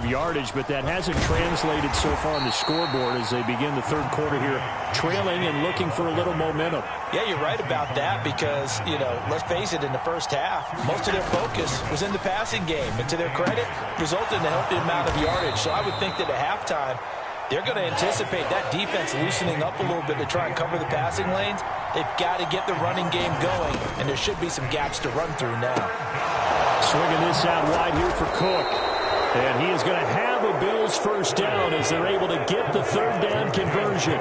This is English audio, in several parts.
of yardage, but that hasn't translated so far on the scoreboard as they begin the third quarter here, trailing and looking for a little momentum. Yeah, you're right about that because, let's face it, in the first half, most of their focus was in the passing game. And to their credit, resulted in a healthy amount of yardage. So I would think that at halftime, they're going to anticipate that defense loosening up a little bit to try and cover the passing lanes. They've got to get the running game going, and there should be some gaps to run through now. Swinging this out wide here for Cook. And he is going to have a Bills first down as they're able to get the third down conversion.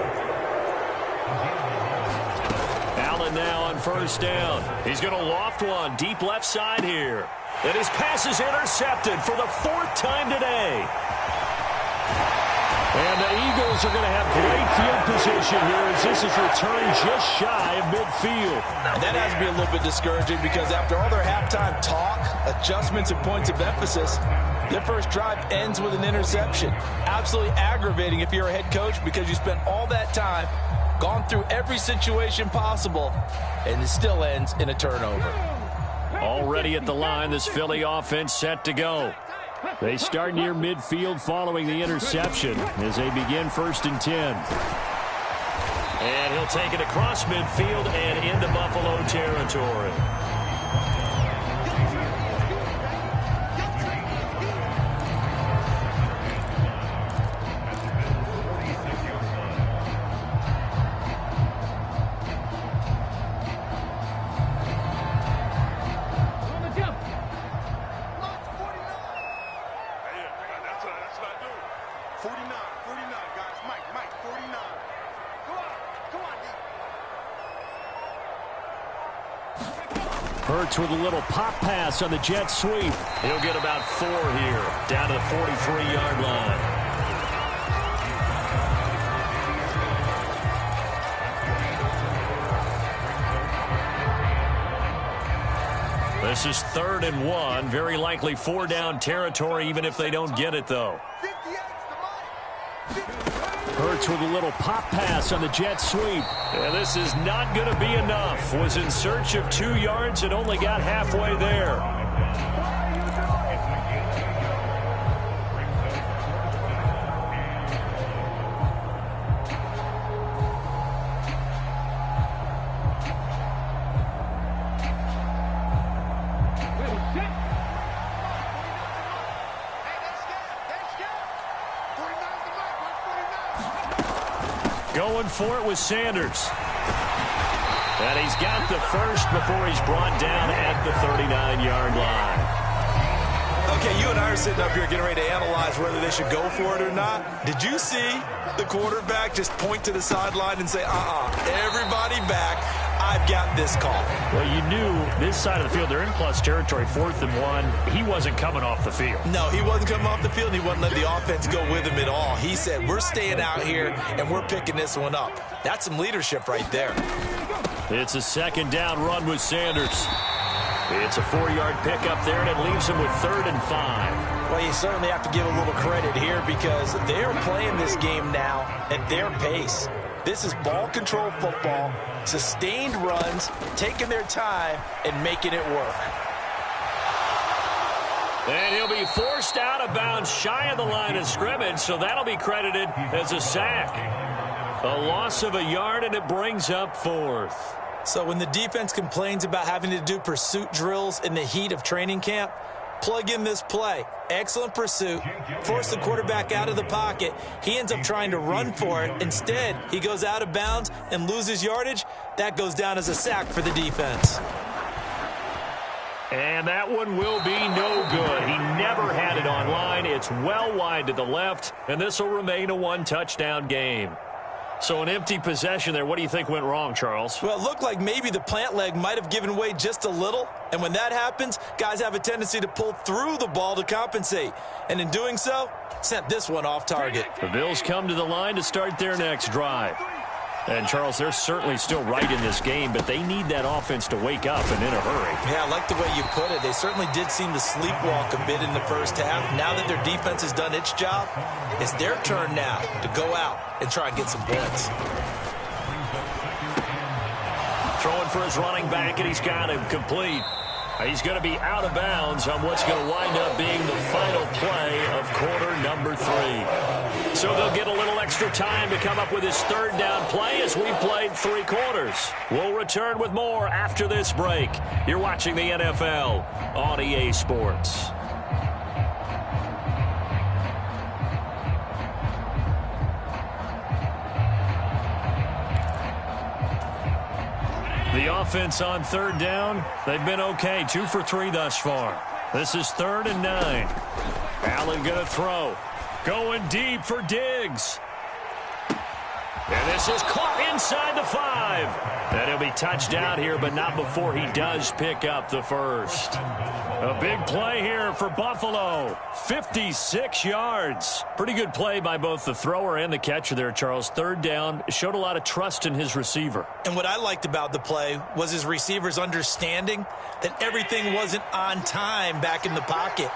Allen now on first down. He's going to loft one deep left side here. And his pass is intercepted for the fourth time today. And the Eagles are going to have great field position here as this is returned just shy of midfield. And that has to be a little bit discouraging because after all their halftime talk, adjustments, and points of emphasis, their first drive ends with an interception. Absolutely aggravating if you're a head coach because you spent all that time, gone through every situation possible, and it still ends in a turnover. Already at the line, this Philly offense set to go. They start near midfield following the interception as they begin 1st and 10. And he'll take it across midfield and into Buffalo territory. Hurts with a little pop pass on the jet sweep. He'll get about 4 here, down to the 43-yard line. This is 3rd and 1, very likely 4-down territory even if they don't get it, though. Hurts with a little pop pass on the jet sweep. And this is not going to be enough. Was in search of 2 yards and only got halfway there. Going for it with Sanders. And he's got the first before he's brought down at the 39-yard line. Okay, you and I are sitting up here getting ready to analyze whether they should go for it or not. Did you see the quarterback just point to the sideline and say, everybody back, I've got this call? Well, you knew this side of the field, they're in plus territory, 4th and 1. He wasn't coming off the field. No, he wasn't coming off the field, and he wasn't letting the offense go with him at all. He said, we're staying out here, and we're picking this one up. That's some leadership right there. It's a 2nd down run with Sanders. It's a 4-yard pickup there, and it leaves him with 3rd and 5. Well, you certainly have to give a little credit here because they're playing this game now at their pace. This is ball control football, sustained runs, taking their time, and making it work. And he'll be forced out of bounds shy of the line of scrimmage, so that'll be credited as a sack. A loss of a yard, and it brings up 4th. So when the defense complains about having to do pursuit drills in the heat of training camp, plug in this play. Excellent pursuit. Force the quarterback out of the pocket. He ends up trying to run for it. Instead, he goes out of bounds and loses yardage. That goes down as a sack for the defense. And that one will be no good. He never had it on line. It's well wide to the left, and this will remain a 1-touchdown game. So an empty possession there. What do you think went wrong, Charles? Well, it looked like maybe the plant leg might have given way just a little. And when that happens, guys have a tendency to pull through the ball to compensate. And in doing so, sent this one off target. The Bills come to the line to start their next drive. And, Charles, they're certainly still right in this game, but they need that offense to wake up and in a hurry. Yeah, I like the way you put it. They certainly did seem to sleepwalk a bit in the first half. Now that their defense has done its job, it's their turn now to go out and try and get some points. Throwing for his running back, and he's got him complete. He's going to be out of bounds on what's going to wind up being the final play of quarter number 3. So they'll get a little extra time to come up with his third down play as we played 3 quarters. We'll return with more after this break. You're watching the NFL on EA Sports. The offense on third down, they've been okay. 2 for 3 thus far. This is 3rd and 9. Allen going to throw. Going deep for Diggs. And this is caught inside the 5. And he'll be touchdown here, but not before he does pick up the first. A big play here for Buffalo. 56 yards. Pretty good play by both the thrower and the catcher there, Charles. 3rd down. Showed a lot of trust in his receiver. And what I liked about the play was his receiver's understanding that everything wasn't on time back in the pocket.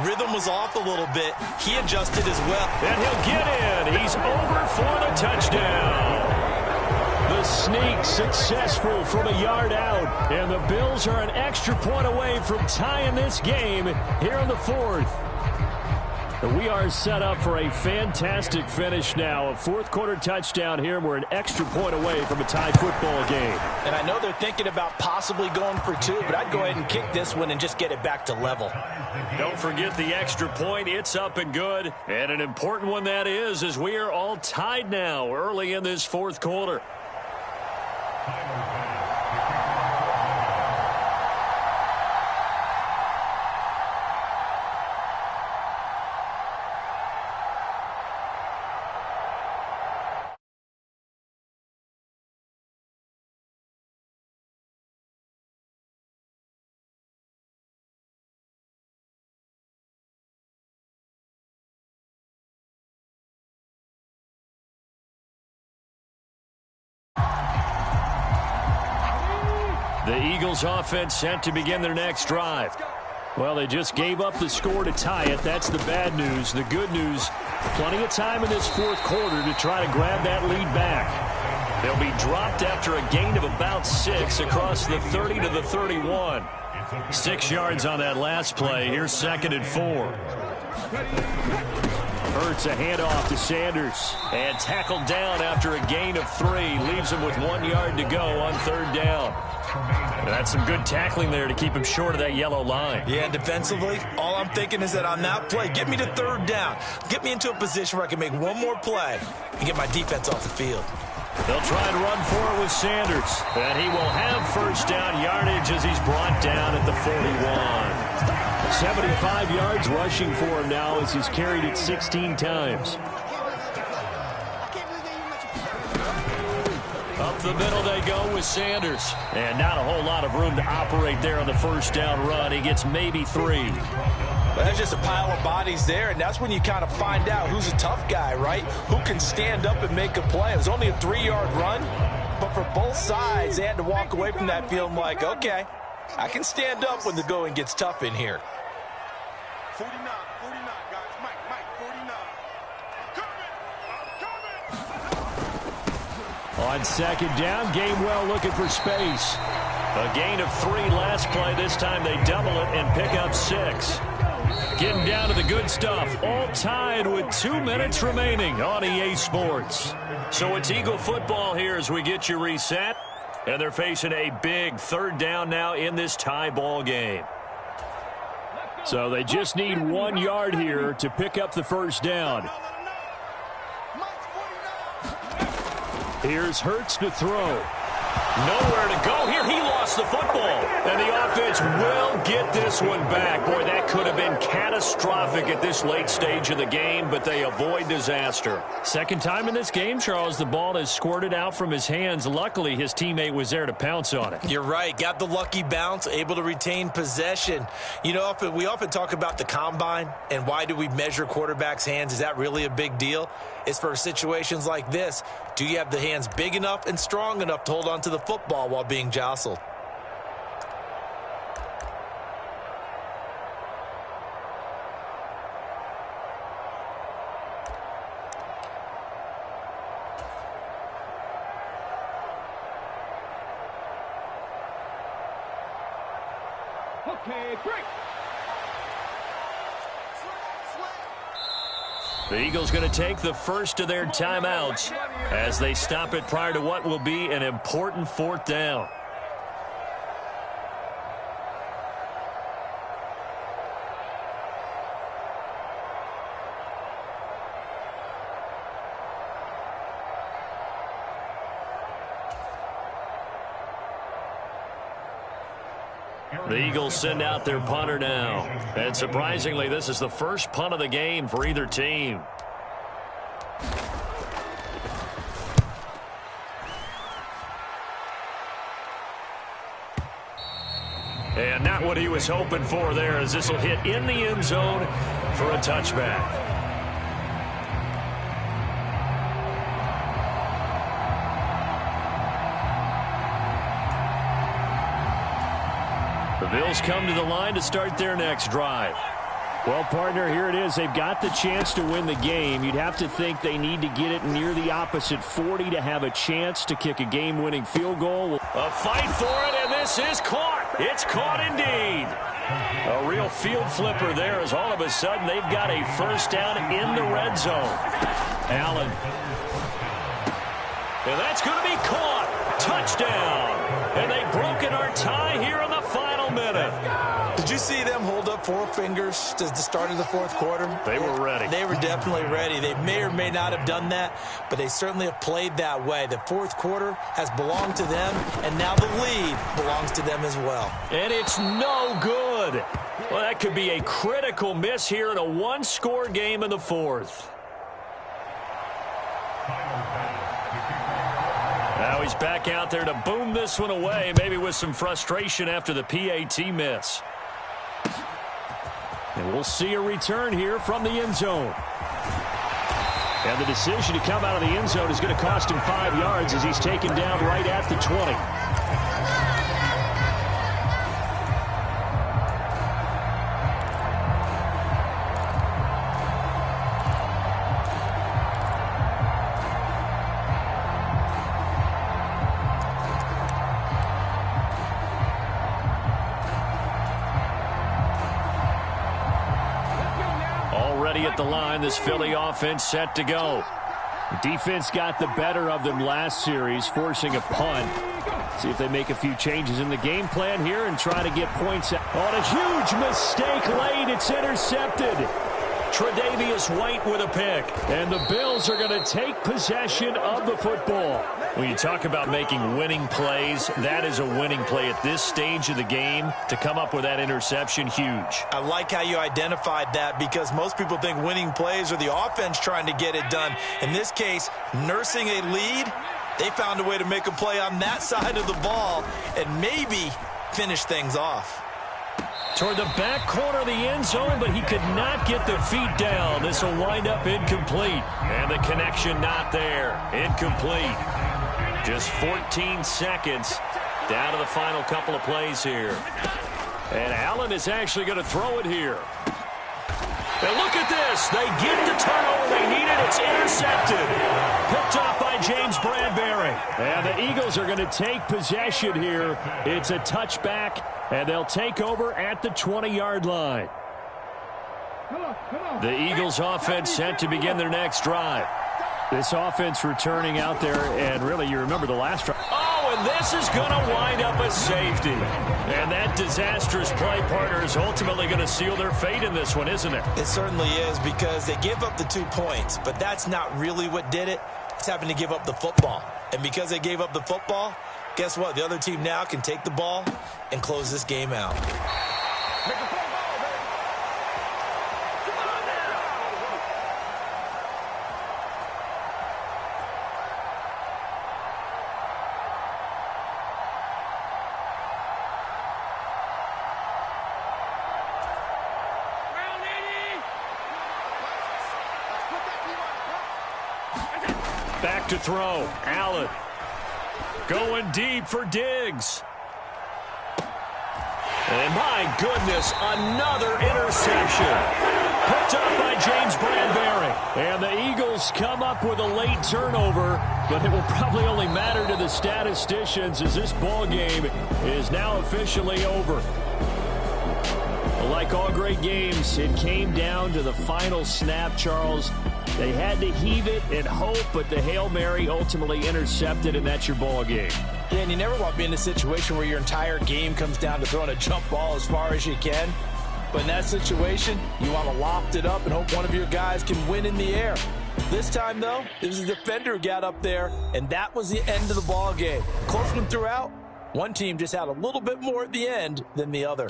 Rhythm was off a little bit. He adjusted as well. And he'll get in. He's over for the touchdown. The sneak successful from a yard out. And the Bills are an extra point away from tying this game here in the 4th. We are set up for a fantastic finish now. A 4th quarter touchdown here. We're an extra point away from a tied football game. And I know they're thinking about possibly going for 2, but I'd go ahead and kick this one and just get it back to level. Don't forget the extra point. It's up and good. And an important one that is, as we are all tied now early in this 4th quarter. The Eagles offense set to begin their next drive. Well, they just gave up the score to tie it. That's the bad news. The good news, plenty of time in this 4th quarter to try to grab that lead back. They'll be dropped after a gain of about 6 across the 30 to the 31. 6 yards on that last play. Here's 2nd and 4. Hurts a handoff to Sanders. And tackled down after a gain of 3. Leaves him with 1 yard to go on 3rd down. That's some good tackling there to keep him short of that yellow line. Yeah, defensively, all I'm thinking is that on that play, get me to 3rd down. Get me into a position where I can make one more play and get my defense off the field. They'll try and run for it with Sanders. And he will have 1st down yardage as he's brought down at the 41. 75 yards rushing for him now as he's carried it 16 times. Up the middle they go with Sanders. And not a whole lot of room to operate there on the 1st down run. He gets maybe 3. But that's just a pile of bodies there, and that's when you kind of find out who's a tough guy, right? Who can stand up and make a play. It was only a 3-yard run, but for both sides, they had to walk away from that feeling like, okay, I can stand up when the going gets tough in here. 49, guys. Mike, 49. I'm coming. On 2nd down, Gainwell looking for space. A gain of 3 last play. This time they double it and pick up 6. Getting down to the good stuff. All tied with 2 minutes remaining on EA Sports. So it's Eagle football here as we get you reset. And they're facing a big 3rd down now in this tie ball game. So they just need 1 yard here to pick up the 1st down. Here's Hurts to throw. Nowhere to go here. He lost the football. And the offense will get this one back. Boy, that could have been catastrophic at this late stage of the game, but they avoid disaster. 2nd time in this game, Charles, the ball has squirted out from his hands. Luckily, his teammate was there to pounce on it. You're right. Got the lucky bounce, able to retain possession. You know, we often talk about the combine and why do we measure quarterbacks' hands. Is that really a big deal? It's for situations like this. Do you have the hands big enough and strong enough to hold on to the football while being jostled? The Eagles going to take the first of their timeouts as they stop it prior to what will be an important fourth down. The Eagles send out their punter now. And surprisingly, this is the first punt of the game for either team. And not what he was hoping for there, as this will hit in the end zone for a touchback. The Bills come to the line to start their next drive. Well, partner, here it is. They've got the chance to win the game. You'd have to think they need to get it near the opposite 40 to have a chance to kick a game-winning field goal. A fight for it, and this is caught. It's caught indeed. A real field flipper there, as all of a sudden they've got a first down in the red zone. Allen. And that's going to be caught. Touchdown. And they've broken our tie here in the final minute. Did you see them hold up four fingers at the start of the fourth quarter? They were ready. They were definitely ready. They may or may not have done that, but they certainly have played that way. The fourth quarter has belonged to them, and now the lead belongs to them as well. And it's no good. Well, that could be a critical miss here in a one-score game in the fourth. Now he's back out there to boom this one away, maybe with some frustration after the PAT miss. And we'll see a return here from the end zone. And the decision to come out of the end zone is going to cost him 5 yards as he's taken down right at the 20. At the line, this Philly offense set to go. Defense got the better of them last series, forcing a punt. See if they make a few changes in the game plan here and try to get points out. On a huge mistake late, it's intercepted. Tre'Davious White with a pick. And the Bills are going to take possession of the football. When you talk about making winning plays, that is a winning play at this stage of the game. To come up with that interception, huge. I like how you identified that, because most people think winning plays are the offense trying to get it done. In this case, nursing a lead, they found a way to make a play on that side of the ball and maybe finish things off. Toward the back corner of the end zone, but he could not get the feet down. This will wind up incomplete. And the connection not there. Incomplete. Just 14 seconds down to the final couple of plays here. And Allen is actually going to throw it here. And look at this. They get the turnover they needed. It's intercepted. Picked off by James Bradbury. And the Eagles are going to take possession here. It's a touchback, and they'll take over at the 20-yard line. The Eagles offense set to begin their next drive. This offense returning out there, and really, you remember the last drive. Oh, and this is going to wind up a safety. And that disastrous play, partner, is ultimately going to seal their fate in this one, isn't it? It certainly is, because they gave up the 2 points, but that's not really what did it. It's having to give up the football. And because they gave up the football, guess what? The other team now can take the ball and close this game out. Back to throw. Allen going deep for Diggs. And my goodness, another interception. Picked up by James Bradbury. And the Eagles come up with a late turnover, but it will probably only matter to the statisticians as this ball game is now officially over. like all great games, it came down to the final snap, Charles. They had to heave it and hope, but the Hail Mary ultimately intercepted, and that's your ball game. Yeah, and you never want to be in a situation where your entire game comes down to throwing a jump ball as far as you can. But in that situation, you want to loft it up and hope one of your guys can win in the air. This time, though, it was a defender who got up there, and that was the end of the ball game. Close one throughout. One team just had a little bit more at the end than the other.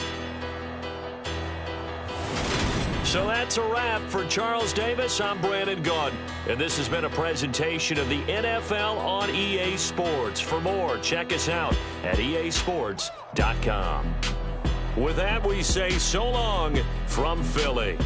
So that's a wrap for Charles Davis. I'm Brandon Gunn, and this has been a presentation of the NFL on EA Sports. For more, check us out at easports.com. With that, we say so long from Philly.